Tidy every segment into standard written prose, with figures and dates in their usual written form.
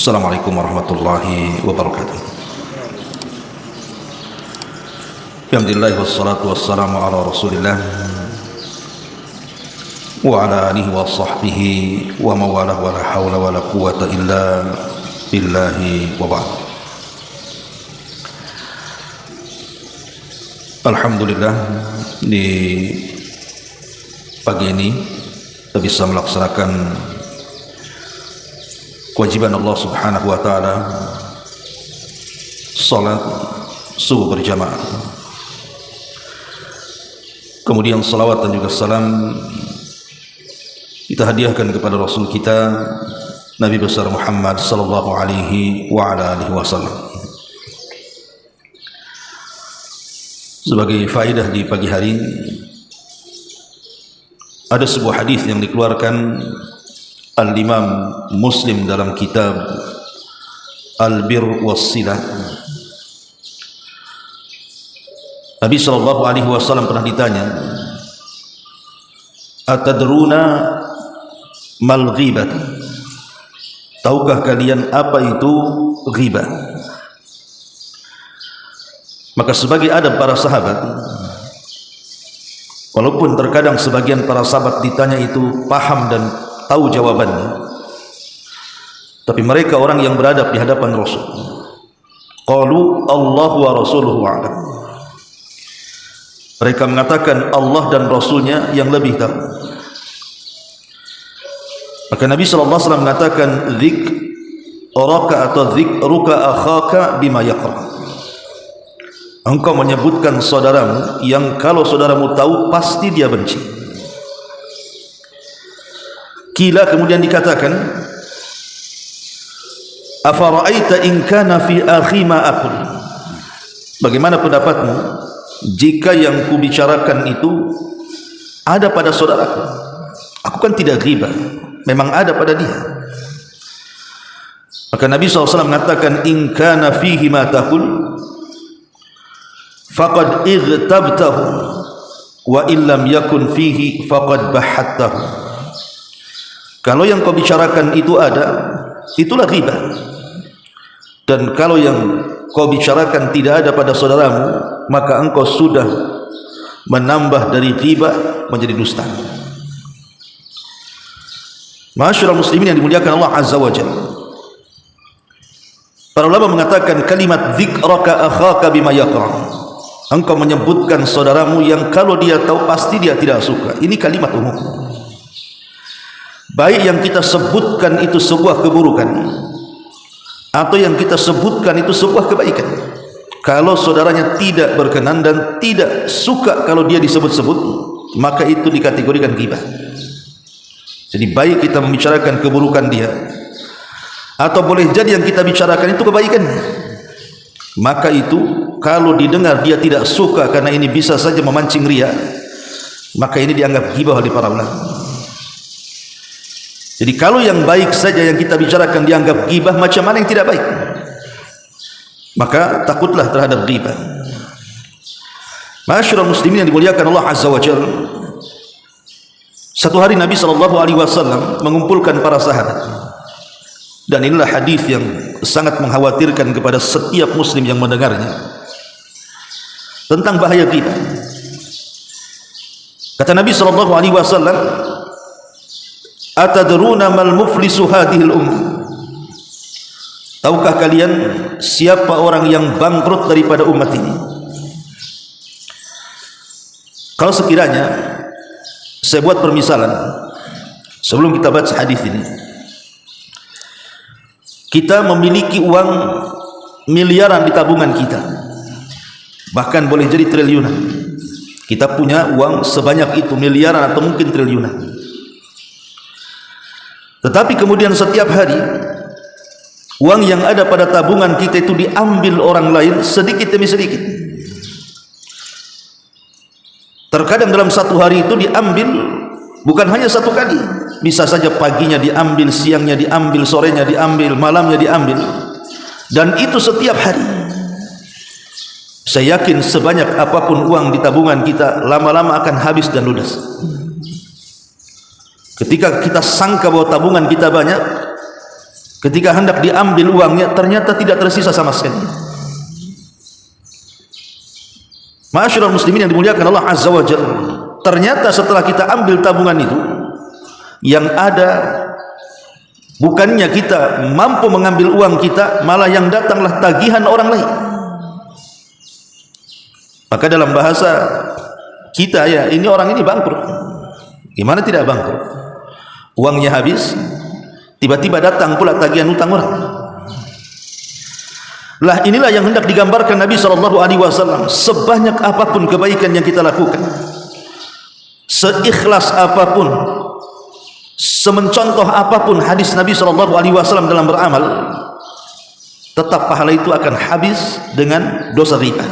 Assalamualaikum warahmatullahi wabarakatuh. Alhamdulillah wassalatu wassalamu ala Rasulillah wa ala alihi wa sahbihi wa mawalah wa la hawla wa la quwwata illa billahi wa ba'd. Alhamdulillah, di pagi ini kita bisa melaksanakan kewajiban Allah Subhanahu wa taala, salat subuh berjamaah. Kemudian salawat dan juga salam kita hadiahkan kepada Rasul kita Nabi besar Muhammad sallallahu alaihi wa ala alihi wasallam. Sebagai faedah di pagi hari, ada sebuah hadis yang dikeluarkan Al-Imam Muslim dalam kitab Al-Bir Was-Silah. Nabi SAW pernah ditanya, "Atadruna mal ghibah?" Tahukah kalian apa itu ghibah? Maka sebagai adab para sahabat, walaupun terkadang sebagian para sahabat ditanya itu paham dan tahu jawabannya, tapi mereka orang yang beradab di hadapan Rasul. Qalu Allahu wa rasuluhu a'lam. Mereka mengatakan Allah dan Rasulnya yang lebih tahu. Maka Nabi SAW mengatakan, "Dzikraka atau dzikruka akhaka bima yaqra." Engkau menyebutkan saudaramu yang kalau saudaramu tahu pasti dia benci. Kila, kemudian dikatakan, "Afara'aita in kana fi akhi ma aqul?" Bagaimana pendapatmu jika yang kubicarakan itu ada pada saudaraku? Aku kan tidak ghibah, memang ada pada dia. Maka Nabi SAW mengatakan, "In kana fihi ma taqul faqad ightabtahu wa illam yakun fihi faqad bahattahu." Kalau yang kau bicarakan itu ada, itulah ghibah. Dan kalau yang kau bicarakan tidak ada pada saudaramu, maka engkau sudah menambah dari ghibah menjadi dusta. Ma'asyiral muslimin yang dimuliakan Allah Azza wa Jalla, para ulama mengatakan kalimat dzikraka akhaka bima yaqra, engkau menyebutkan saudaramu yang kalau dia tahu pasti dia tidak suka. Ini kalimat umum. Baik yang kita sebutkan itu sebuah keburukan atau yang kita sebutkan itu sebuah kebaikan, kalau saudaranya tidak berkenan dan tidak suka kalau dia disebut-sebut, maka itu dikategorikan ghibah. Jadi baik kita membicarakan keburukan dia atau boleh jadi yang kita bicarakan itu kebaikannya, maka itu kalau didengar dia tidak suka karena ini bisa saja memancing ria, maka ini dianggap ghibah oleh para ulama. Jadi kalau yang baik saja yang kita bicarakan dianggap ghibah, macam mana yang tidak baik? Maka takutlah terhadap ghibah. Ma'asyiral muslimin yang dimuliakan Allah Azza wa Jalla, satu hari Nabi SAW mengumpulkan para sahabat, dan inilah hadis yang sangat mengkhawatirkan kepada setiap muslim yang mendengarnya, tentang bahaya ghibah. Kata Nabi SAW, "Atadruna mal muflisu hadhil ummah?" Tahukah kalian siapa orang yang bangkrut daripada umat ini? Kalau sekiranya saya buat permisalan sebelum kita baca hadis ini, kita memiliki uang miliaran di tabungan kita, bahkan boleh jadi triliunan. Kita punya uang sebanyak itu, miliaran atau mungkin triliunan. Tetapi kemudian setiap hari uang yang ada pada tabungan kita itu diambil orang lain sedikit demi sedikit. Terkadang dalam satu hari itu diambil bukan hanya satu kali, bisa saja paginya diambil, siangnya diambil, sorenya diambil, malamnya diambil, dan itu setiap hari. Saya yakin sebanyak apapun uang di tabungan kita, lama-lama akan habis dan ludes. Ketika kita sangka bahwa tabungan kita banyak, ketika hendak diambil uangnya ternyata tidak tersisa sama sekali. Ma'asyiral muslimin yang dimuliakan Allah Azza wa Jalla, ternyata setelah kita ambil tabungan itu, yang ada bukannya kita mampu mengambil uang kita, malah yang datanglah tagihan orang lain. Maka dalam bahasa kita, ya, ini orang ini bangkrut. Gimana tidak bangkrut? Uangnya habis, tiba-tiba datang pula tagihan utang orang. Lah inilah yang hendak digambarkan Nabi SAW. Sebanyak apapun kebaikan yang kita lakukan, seikhlas apapun, semencontoh apapun hadis Nabi SAW dalam beramal, tetap pahala itu akan habis dengan dosa riba.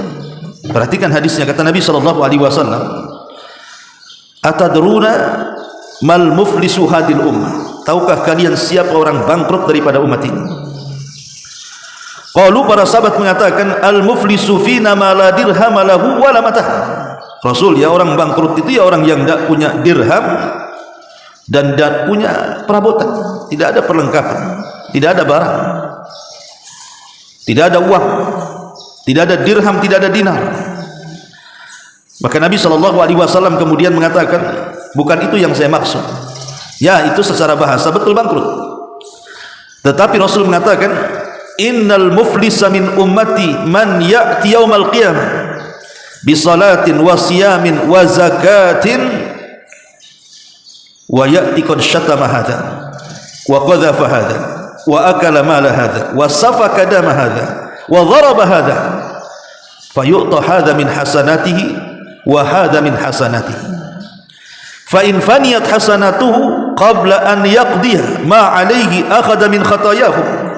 Perhatikan hadisnya, kata Nabi SAW, atadruna mal muflisu hadil ummah, tahukah kalian siapa orang bangkrut daripada umat ini? Qalu, para sahabat mengatakan, al muflisu fina ma la dirham lahu wa la matah. Rasul, ya orang bangkrut itu ya orang yang tidak punya dirham dan tidak punya perabotan, tidak ada perlengkapan, tidak ada barang, tidak ada uang, tidak ada dirham, tidak ada dinar. Maka Nabi SAW kemudian mengatakan, bukan itu yang saya maksud. Ya, itu secara bahasa betul bangkrut, tetapi Rasul mengatakan, innal muflisa min ummati man ya'ti yaumal qiyamah bi salatin wa siyamin wa zakatin wa ya'ti qad syatama hadha wa qadhafa hadha wa akala mala hadha wa safaka dama hadha wa dharaba hadha fayu'ta hadha min hasanatihi wa hadha min hasanatihi fa in faniyat hasanatuhu qabla an yaqdiha ma alayhi akhadha min khatayahu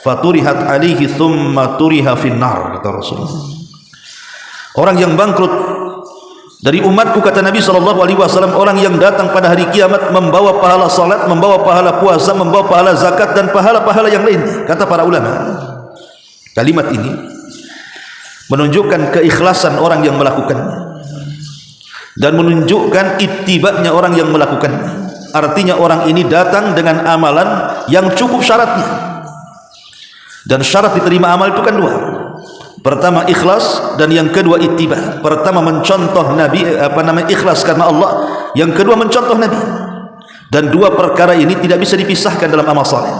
faturihat alaihi thumma turiha finnar, kata Rasul. Orang yang bangkrut dari umatku, kata Nabi SAW, orang yang datang pada hari kiamat membawa pahala salat, membawa pahala puasa, membawa pahala zakat dan pahala-pahala yang lain. Kata para ulama, kalimat ini menunjukkan keikhlasan orang yang melakukannya dan menunjukkan ittiba'nya orang yang melakukannya. Artinya orang ini datang dengan amalan yang cukup syaratnya. Dan syarat diterima amal itu kan dua. Pertama ikhlas, dan yang kedua ittiba. Pertama mencontoh Nabi, ikhlas karena Allah. Yang kedua mencontoh Nabi. Dan dua perkara ini tidak bisa dipisahkan dalam amal saleh.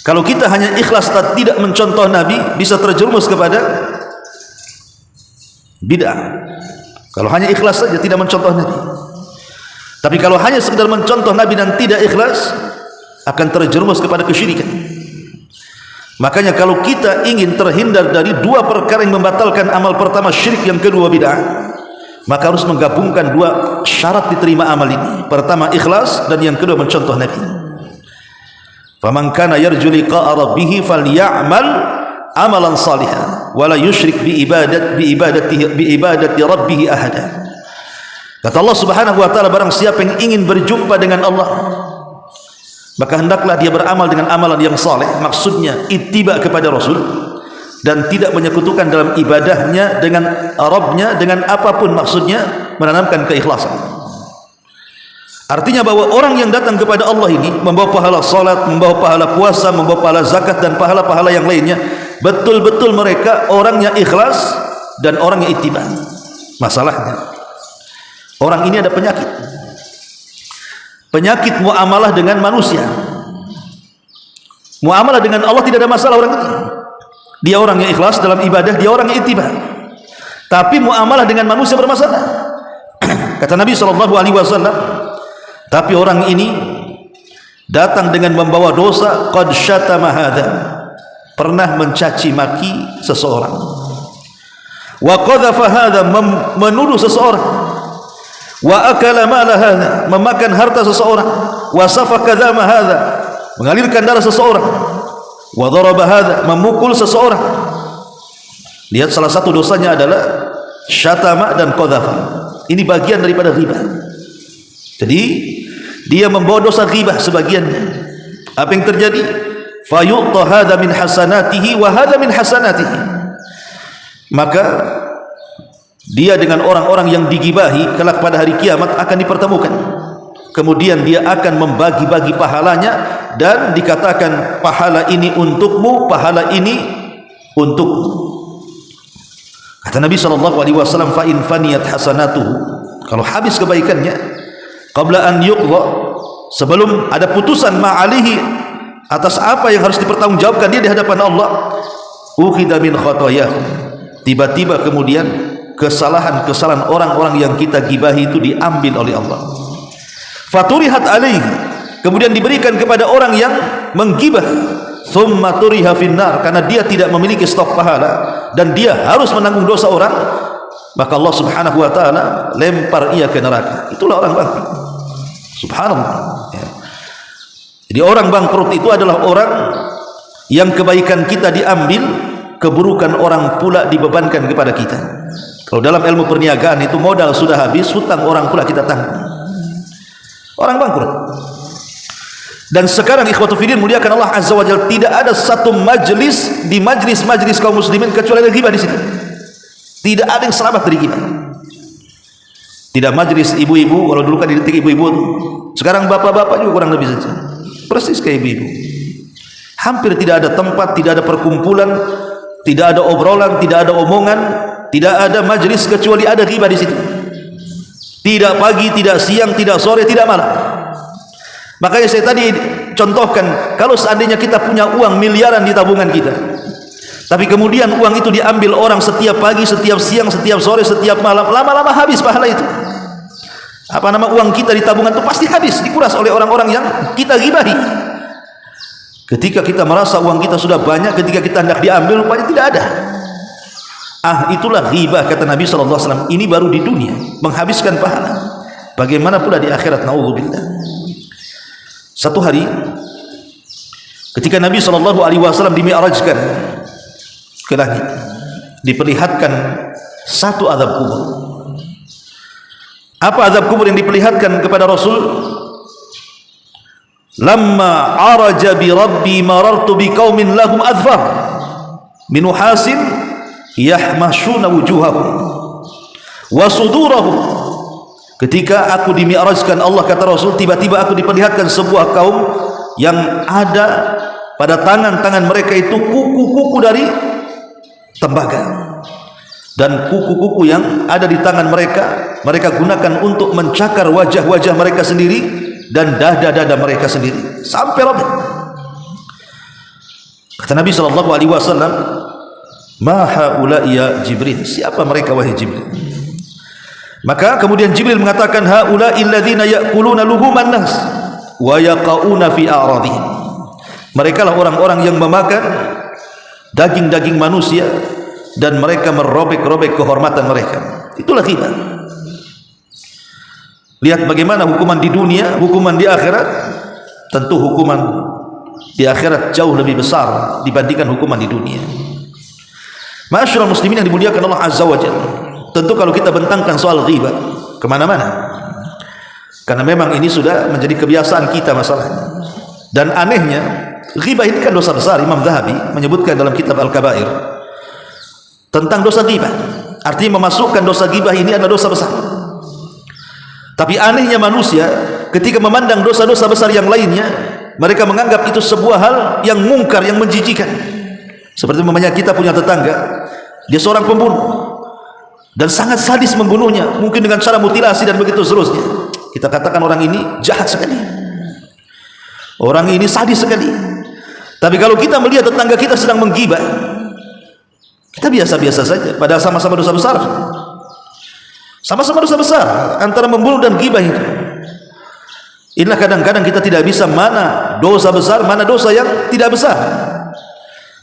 Kalau kita hanya ikhlas dan tidak mencontoh Nabi, bisa terjerumus kepada bid'ah. Kalau hanya ikhlas saja tidak mencontoh Nabi. Tapi kalau hanya sekedar mencontoh Nabi dan tidak ikhlas, akan terjerumus kepada kesyirikan. Makanya kalau kita ingin terhindar dari dua perkara yang membatalkan amal, pertama syirik, yang kedua bid'ah, maka harus menggabungkan dua syarat diterima amal ini. Pertama ikhlas, dan yang kedua mencontoh Nabi. Faman kana yarju liqa'a rabbih falya'mal amalan salihan wa la yusyrik bi ibadati rabbih ahada. Kata Allah Subhanahu wa taala, barang siapa yang ingin berjumpa dengan Allah, maka hendaklah dia beramal dengan amalan yang saleh. Maksudnya ittiba kepada Rasul, dan tidak menyekutukan dalam ibadahnya dengan Rabbnya dengan apapun. Maksudnya menanamkan keikhlasan. Artinya bahwa orang yang datang kepada Allah ini membawa pahala salat, membawa pahala puasa, membawa pahala zakat dan pahala-pahala yang lainnya, betul-betul mereka orangnya ikhlas dan orangnya ittiba. Masalahnya orang ini ada penyakit muamalah dengan manusia. Muamalah dengan Allah tidak ada masalah orang ini. Dia orang yang ikhlas dalam ibadah, dia orang yang ittiba. Tapi muamalah dengan manusia bermasalah. Kata Nabi SAW, tapi orang ini datang dengan membawa dosa, qad syatama hadza, pernah mencaci maki seseorang, wa qadhafa hadza, menuduh seseorang, wa akala mala hadza, memakan harta seseorang, wa safaka dama hadza, mengalirkan darah seseorang, wa daraba hadza, memukul seseorang. Lihat, salah satu dosanya adalah syatama dan qadhafa. Ini bagian daripada riba. Jadi dia membawa dosa ghibah sebagiannya. Apa yang terjadi? Fayu'ta hadza min hasanatihi wa hadza min hasanatihi. Maka dia dengan orang-orang yang digibahi kelak pada hari kiamat akan dipertemukan. kemudian dia akan membagi-bagi pahalanya, dan dikatakan pahala ini untukmu, pahala ini untukmu. Kata Nabi SAW, fa in faniyat hasanatuhu, kalau habis kebaikannya, qabla an yuqda, sebelum ada putusan ma'alihi, atas apa yang harus dipertanggungjawabkan dia di hadapan Allah, ukhidha min khotoyahum, tiba-tiba kemudian kesalahan-kesalahan orang-orang yang kita gibahi itu diambil oleh Allah. Faturihat alaihi, kemudian diberikan kepada orang yang menggibah. Thumma turiha finnar, karena dia tidak memiliki stok pahala dan dia harus menanggung dosa orang, maka Allah Subhanahu wa taala lempar ia ke neraka. Itulah orang bangkrut. Subhanallah. Ya. Jadi orang bangkrut itu adalah orang yang kebaikan kita diambil, keburukan orang pula dibebankan kepada kita. Kalau dalam ilmu perniagaan itu modal sudah habis, hutang orang pula kita tanggung. Orang bangkrut. Dan sekarang ikhwatu fiddin muliakan Allah Azza wa Jalla, tidak ada satu majlis di majlis-majlis kaum muslimin kecuali ada ghibah di situ. Tidak ada yang selamat dari ghibah. Tidak majlis ibu-ibu, kalau dulu kan didetik ibu-ibu, sekarang bapak-bapak juga kurang lebih saja. Persis kayak ibu-ibu. Hampir tidak ada tempat, tidak ada perkumpulan, tidak ada obrolan, tidak ada omongan, tidak ada majlis kecuali ada ghibah di situ. Tidak pagi, tidak siang, tidak sore, tidak malam. Makanya saya tadi contohkan, kalau seandainya kita punya uang miliaran di tabungan kita, tapi kemudian uang itu diambil orang setiap pagi, setiap siang, setiap sore, setiap malam, lama-lama habis pahala itu. Apa nama uang kita di tabungan itu pasti habis, dikuras oleh orang-orang yang kita ghibahi. Ketika kita merasa uang kita sudah banyak, ketika kita hendak diambil, rupanya tidak ada. Itulah ghibah, kata Nabi SAW. Ini baru di dunia menghabiskan pahala, bagaimana pula di akhirat? Na'udzubillah. Satu hari ketika Nabi SAW dimi'rajkan ke langit, diperlihatkan satu azab kubur. Apa azab kubur yang diperlihatkan kepada Rasul? Lamma araja bi rabbi marartu bi qaumin lahum adfar min nuhasin yahmashuna wujuhahum wa sudurahum. Ketika aku dimi'rajkan Allah, kata Rasul, tiba-tiba aku diperlihatkan sebuah kaum yang ada pada tangan-tangan mereka itu kuku-kuku dari tembaga, dan kuku-kuku yang ada di tangan mereka, mereka gunakan untuk mencakar wajah-wajah mereka sendiri dan dada-dada mereka sendiri sampai robek. Kata Nabi SAW, ma haula'i ya Jibril, siapa mereka wahai Jibril? Maka kemudian Jibril mengatakan, haula'i alladzina ya'kuluna luhuman nas wa yaqauna fi a'radihim. Mereka lah orang-orang yang memakan daging-daging manusia dan mereka merobek-robek kehormatan mereka. Itulah ghibah. Lihat bagaimana hukuman di dunia, hukuman di akhirat. Tentu hukuman di akhirat jauh lebih besar dibandingkan hukuman di dunia. Ma'asyiral muslimin yang dimuliakan Allah Azza wa Jalla, tentu kalau kita bentangkan soal ghibah kemana-mana, karena memang ini sudah menjadi kebiasaan kita masalahnya. Dan anehnya, ghibah ini kan dosa besar. Imam Zahabi menyebutkan dalam kitab Al-Kabair tentang dosa ghibah, artinya memasukkan dosa ghibah ini adalah dosa besar. Tapi anehnya manusia, ketika memandang dosa-dosa besar yang lainnya, mereka menganggap itu sebuah hal yang mungkar, yang menjijikan. Seperti umpamanya kita punya tetangga, dia seorang pembunuh dan sangat sadis membunuhnya, mungkin dengan cara mutilasi dan begitu seterusnya. Kita katakan orang ini jahat sekali, orang ini sadis sekali. Tapi kalau kita melihat tetangga kita sedang menggibah, kita biasa-biasa saja, padahal sama-sama dosa besar. Sama-sama dosa besar antara membunuh dan gibah itu. Inilah kadang-kadang kita tidak bisa mana dosa besar, mana dosa yang tidak besar,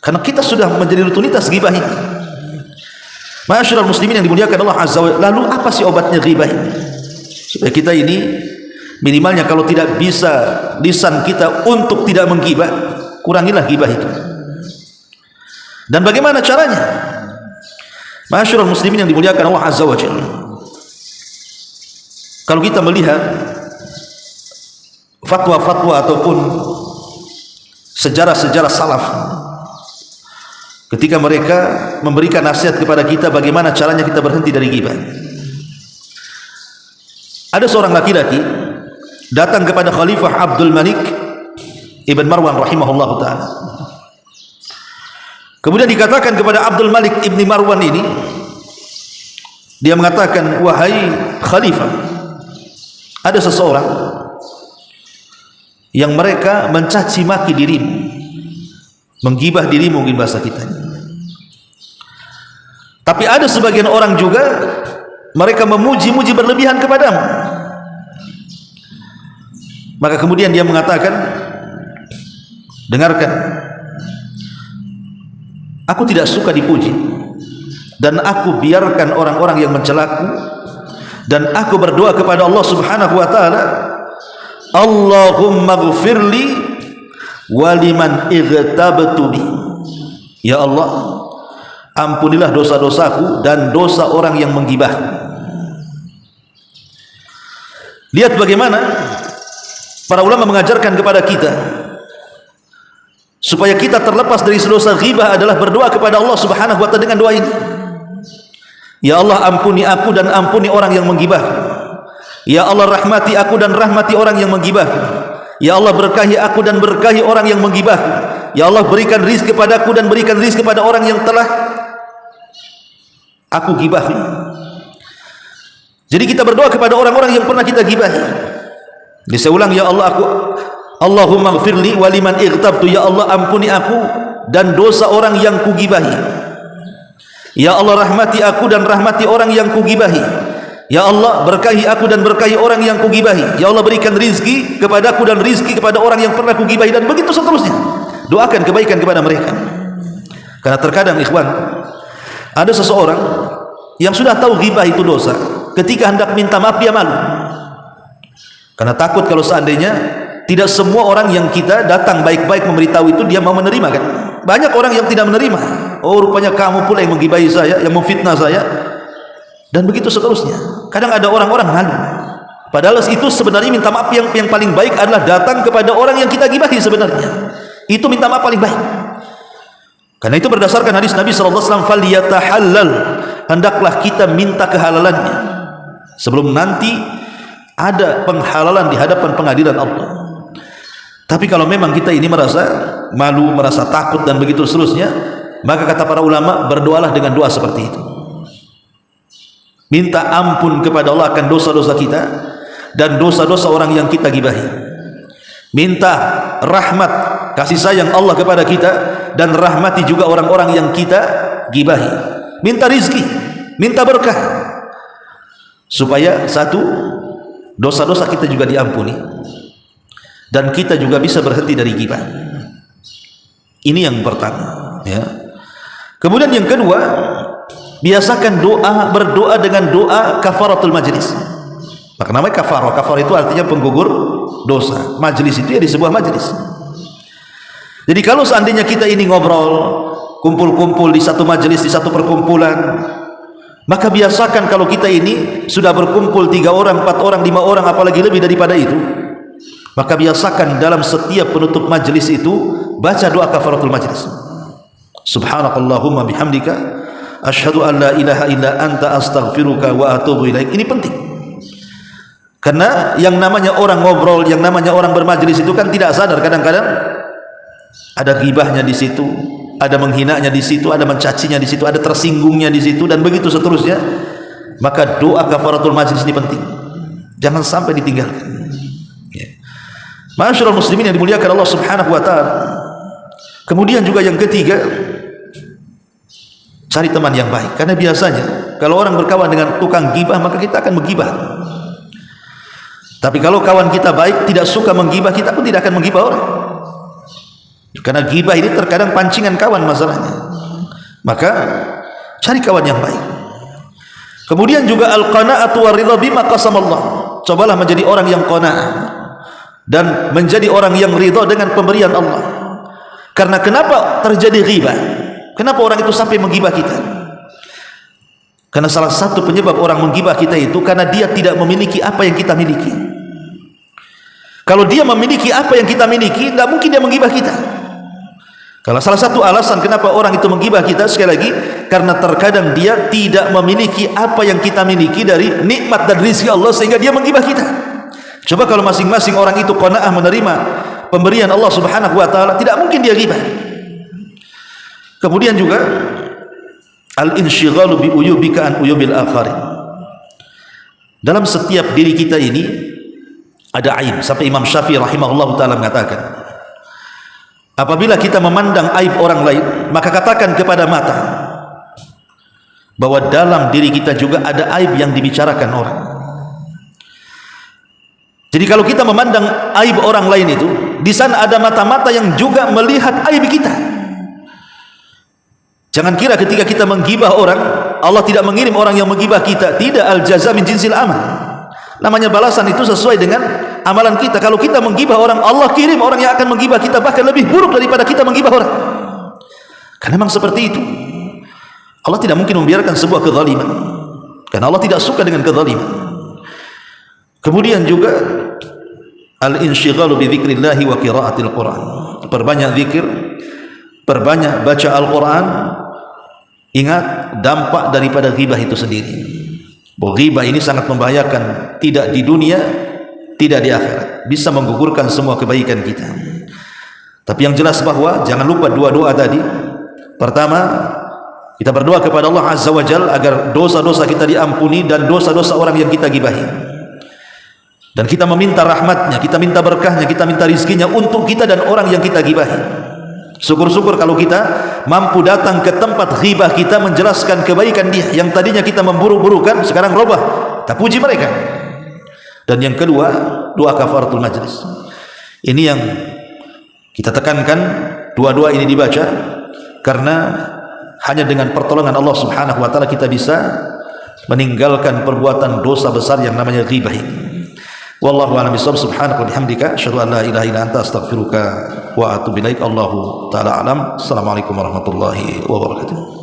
karena kita sudah menjadi rutinitas gibah ini. Ma'asyiral muslimin yang dimuliakan Allah Azza wa Jalla, lalu apa sih obatnya ghibah ini? Supaya kita ini minimalnya kalau tidak bisa lisan kita untuk tidak menggibah, kurangilah ghibah itu. Dan bagaimana caranya? Ma'asyiral muslimin yang dimuliakan Allah Azza wa Jalla, kalau kita melihat fatwa-fatwa ataupun sejarah-sejarah salaf, ketika mereka memberikan nasihat kepada kita bagaimana caranya kita berhenti dari ghibah. Ada seorang laki-laki datang kepada Khalifah Abdul Malik Ibn Marwan rahimahullah ta'ala. Kemudian dikatakan kepada Abdul Malik Ibn Marwan ini, dia mengatakan, wahai Khalifah, ada seseorang yang mereka mencaci maki dirimu, menggibah dirimu, mungkin bahasa kita. Tapi ada sebagian orang juga mereka memuji-muji berlebihan kepadamu. Maka kemudian dia mengatakan, dengarkan, aku tidak suka dipuji, dan aku biarkan orang-orang yang mencelaku, dan aku berdoa kepada Allah Subhanahu wa ta'ala, Allahumma ghfirli waliman ightabtu bi. Ya Allah, ampunilah dosa-dosaku dan dosa orang yang menggibah. Lihat bagaimana para ulama mengajarkan kepada kita supaya kita terlepas dari dosa ghibah adalah berdoa kepada Allah Subhanahu wa ta'ala dengan doa ini. Ya Allah, ampuni aku dan ampuni orang yang menggibah. Ya Allah, rahmati aku dan rahmati orang yang menggibah. Ya Allah, berkahi aku dan berkahi orang yang menggibah. Ya Allah, berikan rizki kepadaku dan berikan rizki kepada orang yang telah aku gibahi. Jadi kita berdoa kepada orang-orang yang pernah kita gibahi. Jadi saya ulang, ya Allah, Allahumma ghfirli waliman ightabtu. Ya Allah, ampuni aku dan dosa orang yang kugibahi. Ya Allah, rahmati aku dan rahmati orang yang kugibahi. Ya Allah, berkahi aku dan berkahi orang yang kugibahi. Ya Allah, berikan rizki kepadaku dan rizki kepada orang yang pernah kugibahi, dan begitu seterusnya. Doakan kebaikan kepada mereka. Karena terkadang ikhwan, ada seseorang yang sudah tahu ghibah itu dosa, ketika hendak minta maaf dia malu, karena takut kalau seandainya tidak semua orang yang kita datang baik-baik memberitahu itu dia mau menerima kan. Banyak orang yang tidak menerima. Oh, rupanya kamu pula yang menggibahi saya, yang memfitnah saya, dan begitu seterusnya. Kadang ada orang-orang malu, padahal itu sebenarnya minta maaf yang paling baik adalah datang kepada orang yang kita gibahi. Sebenarnya itu minta maaf paling baik. Karena itu berdasarkan hadis Nabi SAW, "Falyatahallal," hendaklah kita minta kehalalannya sebelum nanti ada penghalalan di hadapan pengadilan Allah. Tapi kalau memang kita ini merasa malu, merasa takut dan begitu seterusnya, maka kata para ulama, berdoalah dengan doa seperti itu. Minta ampun kepada Allah akan dosa-dosa kita dan dosa-dosa orang yang kita gibahi. Minta rahmat, kasih sayang Allah kepada kita, dan rahmati juga orang-orang yang kita gibahi. Minta rizki, minta berkah, supaya satu, dosa-dosa kita juga diampuni, dan kita juga bisa berhenti dari ghibah. Ini yang pertama, ya. Kemudian yang kedua, biasakan berdoa dengan doa kafaratul majlis. Maka namanya kafarah. Kafarah itu artinya penggugur dosa. Majlis itu ya di sebuah majlis. Jadi kalau seandainya kita ini ngobrol, kumpul-kumpul di satu majlis, di satu perkumpulan, maka biasakan kalau kita ini sudah berkumpul 3 orang, 4 orang, 5 orang, apalagi lebih daripada itu, maka biasakan dalam setiap penutup majlis itu baca doa kafaratul majlis. Subhanakallahumma bihamdika asyhadu an la ilaha illa anta astaghfiruka wa atubu ilaik. Ini penting. Karena yang namanya orang ngobrol, yang namanya orang bermajlis itu kan tidak sadar, kadang-kadang ada ghibahnya di situ, ada menghinanya di situ, ada mencacinya di situ, ada tersinggungnya di situ, dan begitu seterusnya. Maka doa kafaratul majlis ini penting, jangan sampai ditinggalkan. Ma'asyiral muslimin yang dimuliakan Allah Subhanahu wa ta'ala. Kemudian juga yang ketiga, cari teman yang baik. Karena biasanya kalau orang berkawan dengan tukang gibah, maka kita akan menggibah. Tapi kalau kawan kita baik, tidak suka menggibah, kita pun tidak akan menggibah orang. Karena gibah ini terkadang pancingan kawan masalahnya. Maka cari kawan yang baik. Kemudian juga al-qana'atu waridha bima qasamallah. Cobalah menjadi orang yang qana'ah dan menjadi orang yang ridha dengan pemberian Allah. Karena kenapa terjadi ghibah? Kenapa orang itu sampai menggibah kita? Karena salah satu penyebab orang menggibah kita itu karena dia tidak memiliki apa yang kita miliki. Kalau dia memiliki apa yang kita miliki, tidak mungkin dia menggibah kita. Kalau salah satu alasan kenapa orang itu menggibah kita, sekali lagi, karena terkadang dia tidak memiliki apa yang kita miliki dari nikmat dan rizki Allah, sehingga dia menggibah kita. Coba kalau masing-masing orang itu qanaah menerima pemberian Allah Subhanahu wa taala, tidak mungkin dia ghibah. Kemudian juga al-insyighalu bi uyubika an uyubil akharin. Dalam setiap diri kita ini ada aib. Sampai Imam Syafi'i rahimahullah taala mengatakan, apabila kita memandang aib orang lain, maka katakan kepada mata bahwa dalam diri kita juga ada aib yang dibicarakan orang. Jadi kalau kita memandang aib orang lain itu, di sana ada mata-mata yang juga melihat aib kita. Jangan kira ketika kita menggibah orang, Allah tidak mengirim orang yang menggibah kita. Tidak, al-jaza min jinsil amal. Namanya balasan itu sesuai dengan amalan kita. Kalau kita menggibah orang, Allah kirim orang yang akan menggibah kita, bahkan lebih buruk daripada kita menggibah orang. Karena memang seperti itu. Allah tidak mungkin membiarkan sebuah kezaliman, karena Allah tidak suka dengan kezaliman. Kemudian juga al-insyighalu bi dzikrillah wa qiraatil Quran. Perbanyak zikir, perbanyak baca Al-Quran. Ingat dampak daripada ghibah itu sendiri. Bahwa ghibah ini sangat membahayakan, tidak di dunia, tidak di akhirat. Bisa menggugurkan semua kebaikan kita. Tapi yang jelas bahwa jangan lupa dua doa tadi. Pertama, kita berdoa kepada Allah Azza wa Jalla agar dosa-dosa kita diampuni dan dosa-dosa orang yang kita gibahi. Dan kita meminta rahmatnya, kita minta berkahnya, kita minta rizkinya untuk kita dan orang yang kita gibahi. Syukur-syukur kalau kita mampu datang ke tempat ghibah kita, menjelaskan kebaikan dia yang tadinya kita memburu-burukan, sekarang robah, kita puji mereka. Dan yang kedua, doa kafaratul majlis. Ini yang kita tekankan, dua-dua ini dibaca, karena hanya dengan pertolongan Allah Subhanahu wa taala kita bisa meninggalkan perbuatan dosa besar yang namanya ghibah ini. Wallahu a'lam bishawab. Subhanaka wa bihamdika asyhadu an la ilaha illa anta astaghfiruka wa atubu ilaik. Allahu taala alam. Assalamualaikum warahmatullahi wabarakatuh.